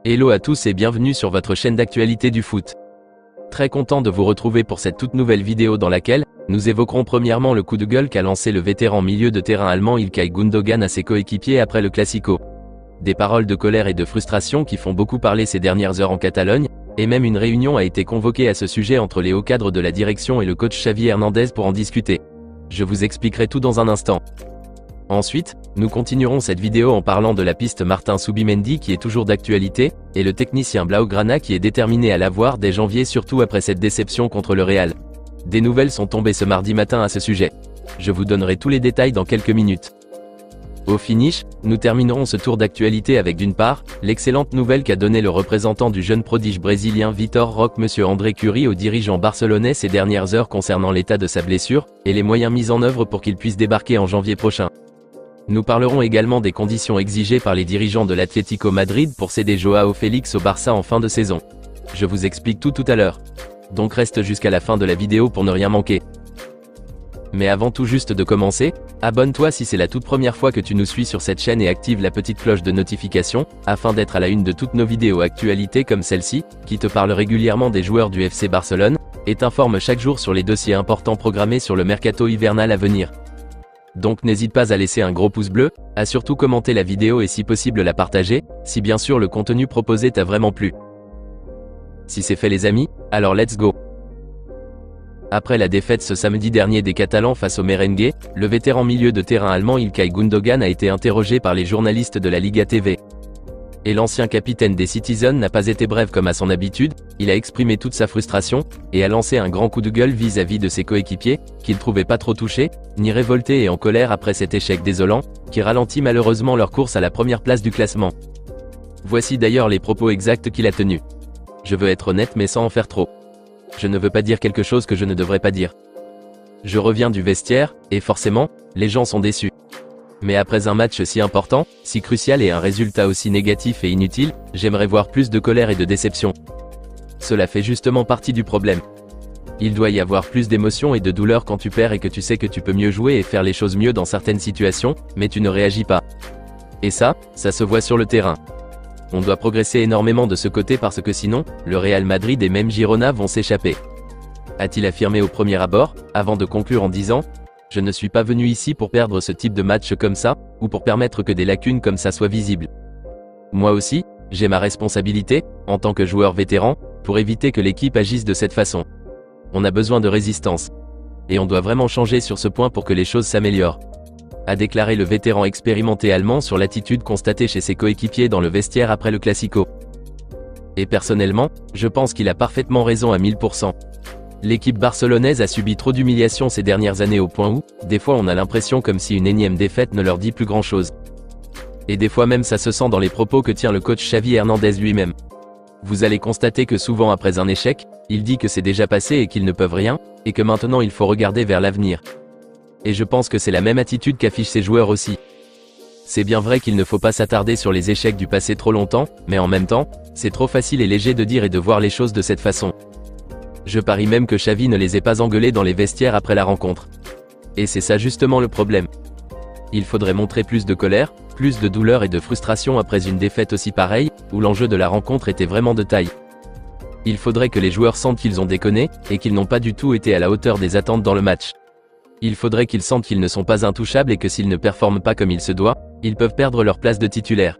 Hello à tous et bienvenue sur votre chaîne d'actualité du foot. Très content de vous retrouver pour cette toute nouvelle vidéo dans laquelle nous évoquerons premièrement le coup de gueule qu'a lancé le vétéran milieu de terrain allemand İlkay Gündoğan à ses coéquipiers après le Classico. Des paroles de colère et de frustration qui font beaucoup parler ces dernières heures en Catalogne, et même une réunion a été convoquée à ce sujet entre les hauts cadres de la direction et le coach Xavi Hernandez pour en discuter. Je vous expliquerai tout dans un instant. Ensuite, nous continuerons cette vidéo en parlant de la piste Martin Zubimendi qui est toujours d'actualité, et le technicien Blaugrana qui est déterminé à l'avoir dès janvier surtout après cette déception contre le Real. Des nouvelles sont tombées ce mardi matin à ce sujet. Je vous donnerai tous les détails dans quelques minutes. Au finish, nous terminerons ce tour d'actualité avec d'une part, l'excellente nouvelle qu'a donnée le représentant du jeune prodige brésilien Vitor Roque M. André Curie aux dirigeants barcelonais ces dernières heures concernant l'état de sa blessure, et les moyens mis en œuvre pour qu'il puisse débarquer en janvier prochain. Nous parlerons également des conditions exigées par les dirigeants de l'Atlético Madrid pour céder Joao Félix au Barça en fin de saison. Je vous explique tout à l'heure. Donc reste jusqu'à la fin de la vidéo pour ne rien manquer. Mais avant tout juste de commencer, abonne-toi si c'est la toute première fois que tu nous suis sur cette chaîne et active la petite cloche de notification, afin d'être à la une de toutes nos vidéos actualités comme celle-ci, qui te parle régulièrement des joueurs du FC Barcelone, et t'informe chaque jour sur les dossiers importants programmés sur le mercato hivernal à venir. Donc n'hésite pas à laisser un gros pouce bleu, à surtout commenter la vidéo et si possible la partager, si bien sûr le contenu proposé t'a vraiment plu. Si c'est fait les amis, alors let's go. Après la défaite ce samedi dernier des Catalans face au Merengue, le vétéran milieu de terrain allemand İlkay Gündoğan a été interrogé par les journalistes de la Liga TV. Et l'ancien capitaine des Citizens n'a pas été bref comme à son habitude, il a exprimé toute sa frustration, et a lancé un grand coup de gueule vis-à-vis de ses coéquipiers, qu'il trouvait pas trop touchés, ni révoltés et en colère après cet échec désolant, qui ralentit malheureusement leur course à la première place du classement. Voici d'ailleurs les propos exacts qu'il a tenus. Je veux être honnête mais sans en faire trop. Je ne veux pas dire quelque chose que je ne devrais pas dire. Je reviens du vestiaire, et forcément, les gens sont déçus. Mais après un match si important, si crucial et un résultat aussi négatif et inutile, j'aimerais voir plus de colère et de déception. Cela fait justement partie du problème. Il doit y avoir plus d'émotion et de douleur quand tu perds et que tu sais que tu peux mieux jouer et faire les choses mieux dans certaines situations, mais tu ne réagis pas. Et ça se voit sur le terrain. On doit progresser énormément de ce côté parce que sinon, le Real Madrid et même Girona vont s'échapper. A-t-il affirmé au premier abord, avant de conclure en disant « Je ne suis pas venu ici pour perdre ce type de match comme ça, ou pour permettre que des lacunes comme ça soient visibles. Moi aussi, j'ai ma responsabilité, en tant que joueur vétéran, pour éviter que l'équipe agisse de cette façon. On a besoin de résistance. Et on doit vraiment changer sur ce point pour que les choses s'améliorent. » A déclaré le vétéran expérimenté allemand sur l'attitude constatée chez ses coéquipiers dans le vestiaire après le Classico. Et personnellement, je pense qu'il a parfaitement raison à 1000%. L'équipe barcelonaise a subi trop d'humiliations ces dernières années au point où, des fois on a l'impression comme si une énième défaite ne leur dit plus grand chose. Et des fois même ça se sent dans les propos que tient le coach Xavi Hernandez lui-même. Vous allez constater que souvent après un échec, il dit que c'est déjà passé et qu'ils ne peuvent rien, et que maintenant il faut regarder vers l'avenir. Et je pense que c'est la même attitude qu'affichent ces joueurs aussi. C'est bien vrai qu'il ne faut pas s'attarder sur les échecs du passé trop longtemps, mais en même temps, c'est trop facile et léger de dire et de voir les choses de cette façon. Je parie même que Xavi ne les ait pas engueulés dans les vestiaires après la rencontre. Et c'est ça justement le problème. Il faudrait montrer plus de colère, plus de douleur et de frustration après une défaite aussi pareille, où l'enjeu de la rencontre était vraiment de taille. Il faudrait que les joueurs sentent qu'ils ont déconné, et qu'ils n'ont pas du tout été à la hauteur des attentes dans le match. Il faudrait qu'ils sentent qu'ils ne sont pas intouchables et que s'ils ne performent pas comme il se doit, ils peuvent perdre leur place de titulaire.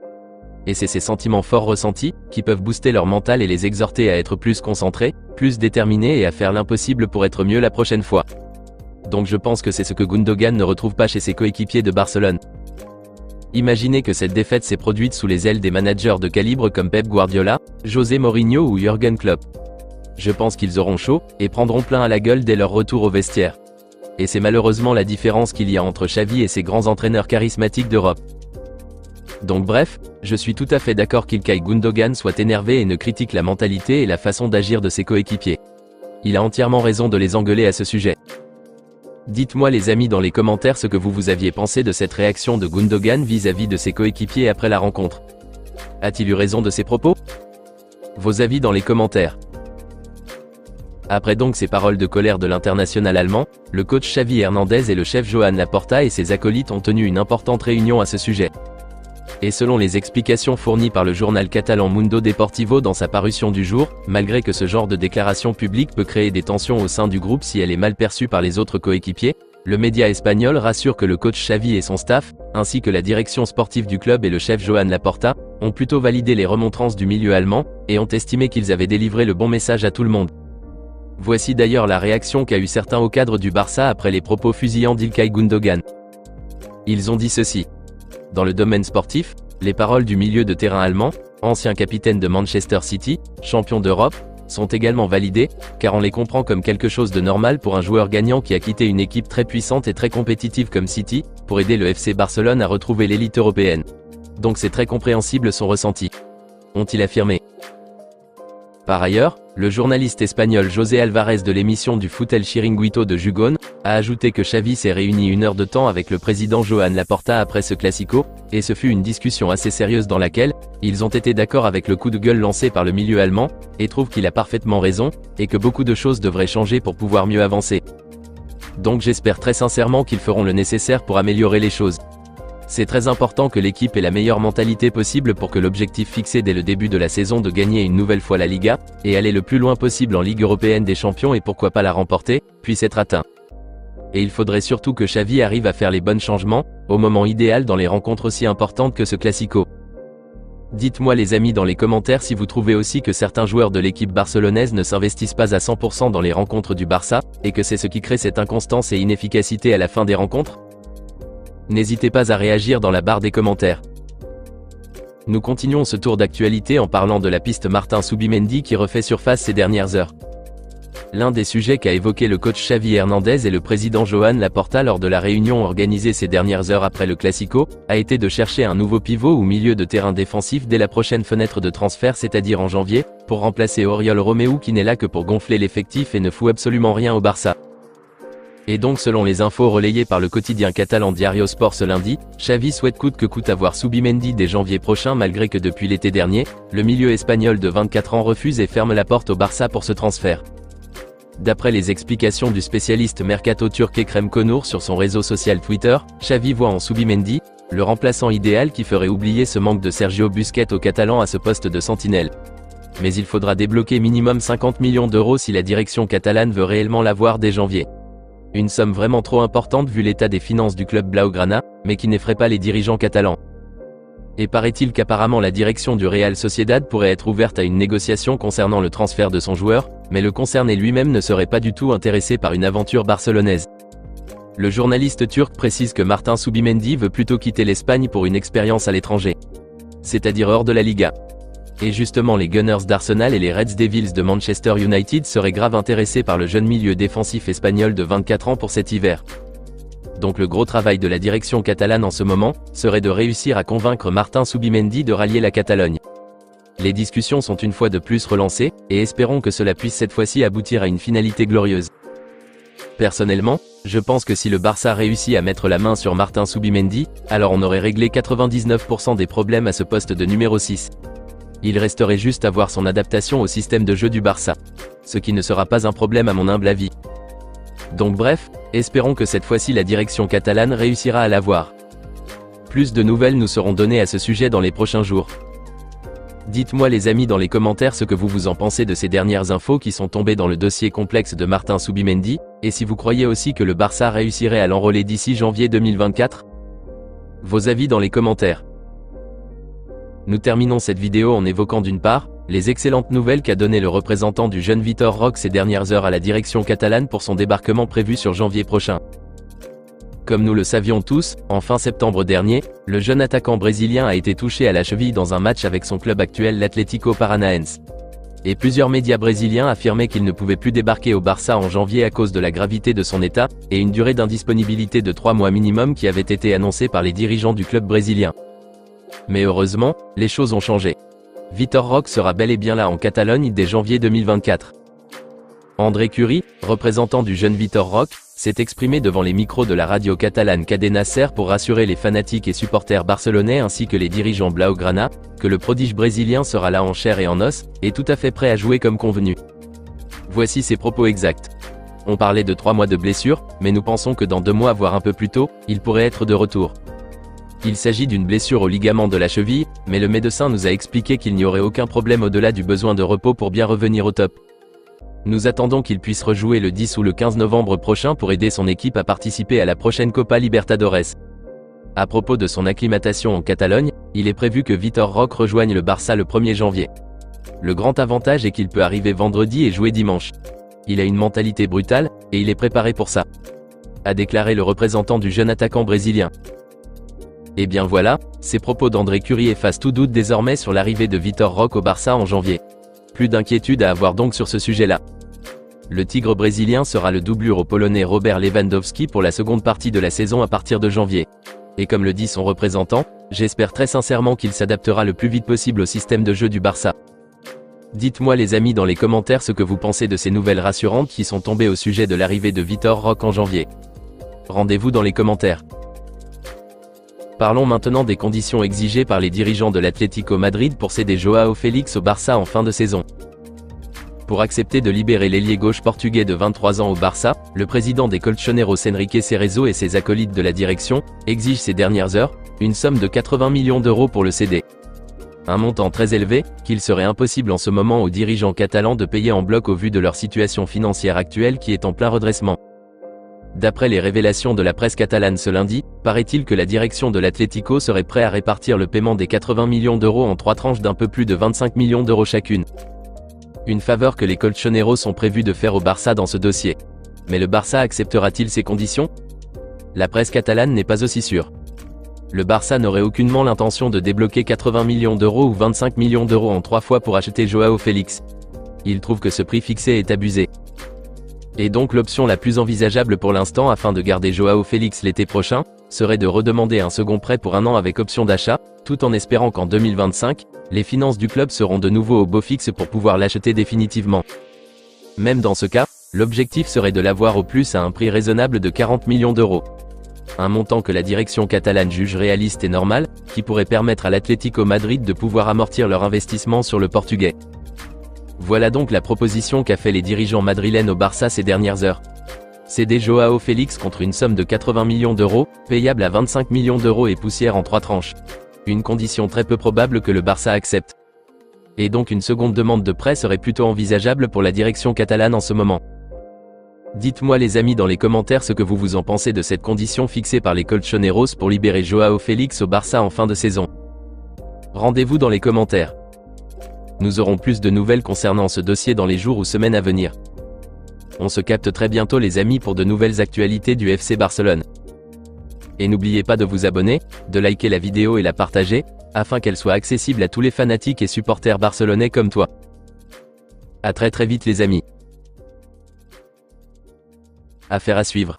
Et c'est ces sentiments forts ressentis, qui peuvent booster leur mental et les exhorter à être plus concentrés, plus déterminés et à faire l'impossible pour être mieux la prochaine fois. Donc je pense que c'est ce que Gündoğan ne retrouve pas chez ses coéquipiers de Barcelone. Imaginez que cette défaite s'est produite sous les ailes des managers de calibre comme Pep Guardiola, José Mourinho ou Jürgen Klopp. Je pense qu'ils auront chaud, et prendront plein à la gueule dès leur retour au vestiaire. Et c'est malheureusement la différence qu'il y a entre Xavi et ses grands entraîneurs charismatiques d'Europe. Donc bref, je suis tout à fait d'accord qu'Ilkay Gündoğan soit énervé et ne critique la mentalité et la façon d'agir de ses coéquipiers. Il a entièrement raison de les engueuler à ce sujet. Dites-moi les amis dans les commentaires ce que vous aviez pensé de cette réaction de Gündoğan vis-à-vis de ses coéquipiers après la rencontre. A-t-il eu raison de ses propos? Vos avis dans les commentaires. Après donc ces paroles de colère de l'international allemand, le coach Xavi Hernandez et le chef Joan Laporta et ses acolytes ont tenu une importante réunion à ce sujet. Et selon les explications fournies par le journal catalan Mundo Deportivo dans sa parution du jour, malgré que ce genre de déclaration publique peut créer des tensions au sein du groupe si elle est mal perçue par les autres coéquipiers, le média espagnol rassure que le coach Xavi et son staff, ainsi que la direction sportive du club et le chef Joan Laporta, ont plutôt validé les remontrances du milieu allemand, et ont estimé qu'ils avaient délivré le bon message à tout le monde. Voici d'ailleurs la réaction qu'a eu certains au cadre du Barça après les propos fusillants d'Ilkay Gundogan. Ils ont dit ceci. Dans le domaine sportif, les paroles du milieu de terrain allemand, ancien capitaine de Manchester City, champion d'Europe, sont également validées, car on les comprend comme quelque chose de normal pour un joueur gagnant qui a quitté une équipe très puissante et très compétitive comme City, pour aider le FC Barcelone à retrouver l'élite européenne. Donc c'est très compréhensible son ressenti, ont-ils affirmé. Par ailleurs, le journaliste espagnol José Alvarez de l'émission du Foot El Chiringuito de Gijón a ajouté que Xavi s'est réuni 1 heure de temps avec le président Joan Laporta après ce classico, et ce fut une discussion assez sérieuse dans laquelle ils ont été d'accord avec le coup de gueule lancé par le milieu allemand, et trouvent qu'il a parfaitement raison, et que beaucoup de choses devraient changer pour pouvoir mieux avancer. Donc j'espère très sincèrement qu'ils feront le nécessaire pour améliorer les choses. C'est très important que l'équipe ait la meilleure mentalité possible pour que l'objectif fixé dès le début de la saison de gagner une nouvelle fois la Liga, et aller le plus loin possible en Ligue européenne des champions et pourquoi pas la remporter, puisse être atteint. Et il faudrait surtout que Xavi arrive à faire les bons changements, au moment idéal dans les rencontres aussi importantes que ce classico. Dites-moi les amis dans les commentaires si vous trouvez aussi que certains joueurs de l'équipe barcelonaise ne s'investissent pas à 100% dans les rencontres du Barça, et que c'est ce qui crée cette inconstance et inefficacité à la fin des rencontres. N'hésitez pas à réagir dans la barre des commentaires. Nous continuons ce tour d'actualité en parlant de la piste Martin Zubimendi qui refait surface ces dernières heures. L'un des sujets qu'a évoqué le coach Xavi Hernandez et le président Joan Laporta lors de la réunion organisée ces dernières heures après le Classico, a été de chercher un nouveau pivot ou milieu de terrain défensif dès la prochaine fenêtre de transfert, c'est-à-dire en janvier, pour remplacer Oriol Romeu qui n'est là que pour gonfler l'effectif et ne fout absolument rien au Barça. Et donc selon les infos relayées par le quotidien catalan Diario Sport ce lundi, Xavi souhaite coûte que coûte avoir Zubimendi dès janvier prochain malgré que depuis l'été dernier, le milieu espagnol de 24 ans refuse et ferme la porte au Barça pour ce transfert. D'après les explications du spécialiste mercato turc Ekrem Konur sur son réseau social Twitter, Xavi voit en Zubimendi le remplaçant idéal qui ferait oublier ce manque de Sergio Busquets au Catalan à ce poste de sentinelle. Mais il faudra débloquer minimum 50 millions d'euros si la direction catalane veut réellement l'avoir dès janvier. Une somme vraiment trop importante vu l'état des finances du club blaugrana, mais qui n'effraie pas les dirigeants catalans. Et paraît-il qu'apparemment la direction du Real Sociedad pourrait être ouverte à une négociation concernant le transfert de son joueur, mais le concerné lui-même ne serait pas du tout intéressé par une aventure barcelonaise. Le journaliste turc précise que Martin Zubimendi veut plutôt quitter l'Espagne pour une expérience à l'étranger, c'est-à-dire hors de la Liga. Et justement les Gunners d'Arsenal et les Red Devils de Manchester United seraient grave intéressés par le jeune milieu défensif espagnol de 24 ans pour cet hiver. Donc le gros travail de la direction catalane en ce moment, serait de réussir à convaincre Martin Zubimendi de rallier la Catalogne. Les discussions sont une fois de plus relancées, et espérons que cela puisse cette fois-ci aboutir à une finalité glorieuse. Personnellement, je pense que si le Barça réussit à mettre la main sur Martin Zubimendi, alors on aurait réglé 99% des problèmes à ce poste de numéro 6. Il resterait juste à voir son adaptation au système de jeu du Barça. Ce qui ne sera pas un problème à mon humble avis. Donc bref, espérons que cette fois-ci la direction catalane réussira à l'avoir. Plus de nouvelles nous seront données à ce sujet dans les prochains jours. Dites-moi les amis dans les commentaires ce que vous en pensez de ces dernières infos qui sont tombées dans le dossier complexe de Martin Zubimendi, et si vous croyez aussi que le Barça réussirait à l'enrôler d'ici janvier 2024. Vos avis dans les commentaires. Nous terminons cette vidéo en évoquant d'une part, les excellentes nouvelles qu'a donné le représentant du jeune Vitor Roque ces dernières heures à la direction catalane pour son débarquement prévu sur janvier prochain. Comme nous le savions tous, en fin septembre dernier, le jeune attaquant brésilien a été touché à la cheville dans un match avec son club actuel l'Atlético Paranaense. Et plusieurs médias brésiliens affirmaient qu'il ne pouvait plus débarquer au Barça en janvier à cause de la gravité de son état, et une durée d'indisponibilité de 3 mois minimum qui avait été annoncée par les dirigeants du club brésilien. Mais heureusement, les choses ont changé. Vitor Roque sera bel et bien là en Catalogne dès janvier 2024. André Curie, représentant du jeune Vitor Roque, s'est exprimé devant les micros de la radio catalane Cadena Ser pour rassurer les fanatiques et supporters barcelonais ainsi que les dirigeants blaugrana, que le prodige brésilien sera là en chair et en os, et tout à fait prêt à jouer comme convenu. Voici ses propos exacts. On parlait de 3 mois de blessure, mais nous pensons que dans 2 mois voire un peu plus tôt, il pourrait être de retour. Il s'agit d'une blessure au ligament de la cheville, mais le médecin nous a expliqué qu'il n'y aurait aucun problème au-delà du besoin de repos pour bien revenir au top. Nous attendons qu'il puisse rejouer le 10 ou le 15 novembre prochain pour aider son équipe à participer à la prochaine Copa Libertadores. À propos de son acclimatation en Catalogne, il est prévu que Vitor Roque rejoigne le Barça le 1er janvier. Le grand avantage est qu'il peut arriver vendredi et jouer dimanche. Il a une mentalité brutale, et il est préparé pour ça, a déclaré le représentant du jeune attaquant brésilien. Et bien voilà, ces propos d'André Curie effacent tout doute désormais sur l'arrivée de Vitor Roque au Barça en janvier. Plus d'inquiétude à avoir donc sur ce sujet-là. Le Tigre brésilien sera le doublure au Polonais Robert Lewandowski pour la seconde partie de la saison à partir de janvier. Et comme le dit son représentant, j'espère très sincèrement qu'il s'adaptera le plus vite possible au système de jeu du Barça. Dites-moi les amis dans les commentaires ce que vous pensez de ces nouvelles rassurantes qui sont tombées au sujet de l'arrivée de Vitor Roque en janvier. Rendez-vous dans les commentaires. Parlons maintenant des conditions exigées par les dirigeants de l'Atlético Madrid pour céder Joao Félix au Barça en fin de saison. Pour accepter de libérer l'ailier gauche portugais de 23 ans au Barça, le président des Colchoneros Enrique Cerezo et ses acolytes de la direction exigent ces dernières heures une somme de 80 millions d'euros pour le céder. Un montant très élevé, qu'il serait impossible en ce moment aux dirigeants catalans de payer en bloc au vu de leur situation financière actuelle qui est en plein redressement. D'après les révélations de la presse catalane ce lundi, paraît-il que la direction de l'Atlético serait prêt à répartir le paiement des 80 millions d'euros en 3 tranches d'un peu plus de 25 millions d'euros chacune. Une faveur que les Colchoneros sont prévus de faire au Barça dans ce dossier. Mais le Barça acceptera-t-il ces conditions? La presse catalane n'est pas aussi sûre. Le Barça n'aurait aucunement l'intention de débloquer 80 millions d'euros ou 25 millions d'euros en 3 fois pour acheter Joao Félix. Il trouve que ce prix fixé est abusé. Et donc l'option la plus envisageable pour l'instant afin de garder Joao Félix l'été prochain, serait de redemander un second prêt pour 1 an avec option d'achat, tout en espérant qu'en 2025, les finances du club seront de nouveau au beau fixe pour pouvoir l'acheter définitivement. Même dans ce cas, l'objectif serait de l'avoir au plus à un prix raisonnable de 40 millions d'euros. Un montant que la direction catalane juge réaliste et normal, qui pourrait permettre à l'Atlético Madrid de pouvoir amortir leur investissement sur le Portugais. Voilà donc la proposition qu'a fait les dirigeants madrilènes au Barça ces dernières heures. Céder Joao Félix contre une somme de 80 millions d'euros, payable à 25 millions d'euros et poussière en 3 tranches. Une condition très peu probable que le Barça accepte. Et donc une seconde demande de prêt serait plutôt envisageable pour la direction catalane en ce moment. Dites-moi les amis dans les commentaires ce que vous en pensez de cette condition fixée par les Colchoneros pour libérer Joao Félix au Barça en fin de saison. Rendez-vous dans les commentaires. Nous aurons plus de nouvelles concernant ce dossier dans les jours ou semaines à venir. On se capte très bientôt les amis pour de nouvelles actualités du FC Barcelone. Et n'oubliez pas de vous abonner, de liker la vidéo et la partager, afin qu'elle soit accessible à tous les fanatiques et supporters barcelonais comme toi. À très vite les amis. Affaire à suivre.